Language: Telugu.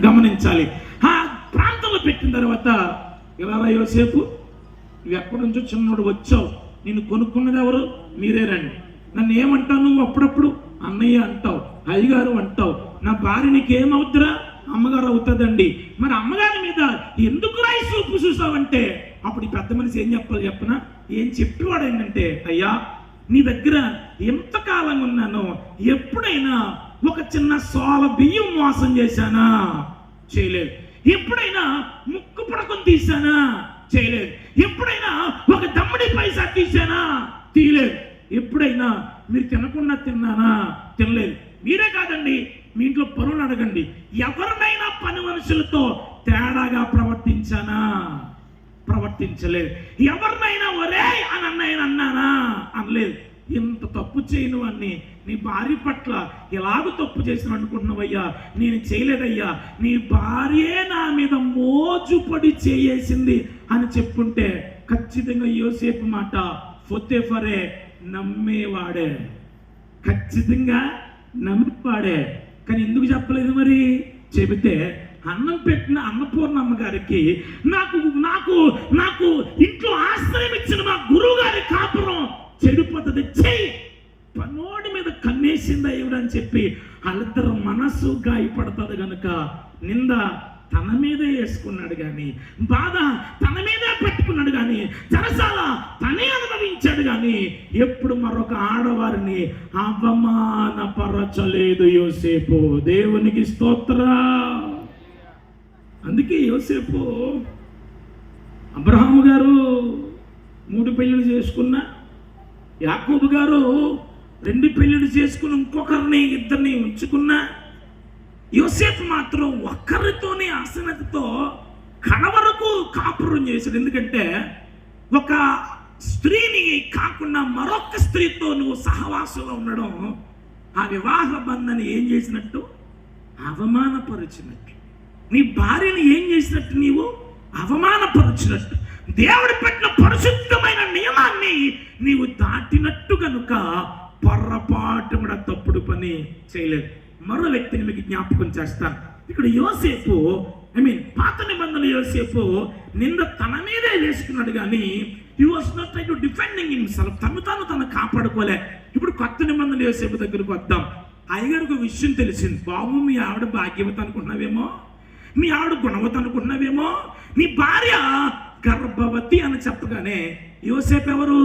గమనించాలి. ఆ ప్రాంతంలో పెట్టిన తర్వాత ఇలా యోసేపు, నువ్వు ఎక్కడి నుంచో చిన్నోడు వచ్చావు, నేను కొనుక్కున్నది ఎవరు? మీరే రండి. నన్ను ఏమంటావు నువ్వు? అప్పుడప్పుడు అన్నయ్య అంటావు, అయ్యగారు అంటావు. నా భార్య నీకేమవుతురా? అమ్మగారు అవుతుందండి. మరి అమ్మగారి మీద ఎందుకు రాయి చూపు చూసావంటే అప్పుడు ఈ పెద్ద మనిషి ఏం చెప్పాలి చెప్పనా? ఏం చెప్పేవాడు ఏంటంటే, అయ్యా నీ దగ్గర ఎంతకాలం ఉన్నానో ఎప్పుడైనా ఒక చిన్న సోల బియ్యం మోసం చేశానా? చేయలేదు. ఎప్పుడైనా ముక్కు పడకం తీశానా? చేయలేదు. ఎప్పుడైనా ఒక దమ్ముడి పైసా తీశానా? తీయలేదు. ఎప్పుడైనా మీరు తినకుండా తిన్నానా? తినలేదు. మీరే కాదండి, మీ ఇంట్లో పనులు అడగండి, ఎవరినైనా పని మనుషులతో తేడాగా ప్రవర్తించానా? ప్రవర్తించలేదు. ఎవరినైనా ఒరే అని అన్నానా? అనలేదు. ఇంత తప్పు చేయను అని నీ భార్య పట్ల ఎలాగో తప్పు చేసిన అనుకుంటున్నావయ్యా? నేను చేయలేదయ్యా, నీ భార్యే నా మీద మోజుపడి చేయేసింది అని చెప్పుంటే ఖచ్చితంగా యోసేపు మాట పొతీఫరే నమ్మేవాడే, ఖచ్చితంగా నమ్మేవాడే. కానీ ఎందుకు చెప్పలేదు మరి? చెబితే అన్నం పెట్టిన అన్నపూర్ణమ్మ గారికి నాకు నాకు నాకు ఇంట్లో ఆశ్రయం ఇచ్చిన మా గురువు గారి కాపురం చెడిపోతుంది, చెయ్యి పనోడి మీద కన్నేసిందా ఇవిడని చెప్పి వాళ్ళిద్దరు మనసు గాయపడుతుంది కనుక నింద తన మీదే వేసుకున్నాడు కానీ, బాధ తన మీదే పెట్టుకున్నాడు కానీ, జరసాల తనే అనుభవించాడు కానీ ఎప్పుడు మరొక ఆడవారిని అవమానపరచలేదు యోసేపు. దేవునికి స్తోత్రం. అందుకే యోసేపు, అబ్రహాము గారు 3 పెళ్ళిళ్ళు చేసుకున్నా, యాకోబు గారు 2 పెళ్ళిళ్ళు చేసుకుని ఇంకొకరిని 2 ఉంచుకున్నా, యోసేపు మాత్రం ఒక్కరితోనే ఆసనతతో కడవరకు కాపురం చేశాడు. ఎందుకంటే ఒక స్త్రీని కాకుండా మరొక స్త్రీతో నువ్వు సహవాసంలో ఉండడం ఆ వివాహ బంధాన్ని ఏం చేసినట్టు? అవమానపరిచినట్టు. నీ భార్యని ఏం చేసినట్టు? నీవు అవమానపరిచినట్టు. దేవుడు పెట్టిన పరిశుద్ధమైన నియమాన్ని నీవు దాటినట్టు కనుక పొర్రపాటు కూడా తప్పుడు పని చేయలేదు. మరో వ్యక్తిని మీకు జ్ఞాపకం చేస్తాను. ఇక్కడ యోసేపు, పాత నిబంధన యోసేపు నింద తన మీదే వేసుకున్నాడు కానీ he was not trying to defending himself. తను కాపాడుకోలే. ఇప్పుడు కొత్త నిబంధన యోసేపు దగ్గరకు వద్దాం. అయ్యగారికి విషయం తెలిసింది. బాబు, మీ ఆవిడ భాగ్యవతి అనుకున్నావేమో, మీ ఆవిడ గుణవతి అనుకున్నావేమో, నీ భార్య గర్భవతి అని చెప్పగానే యోసేపు ఎవరు?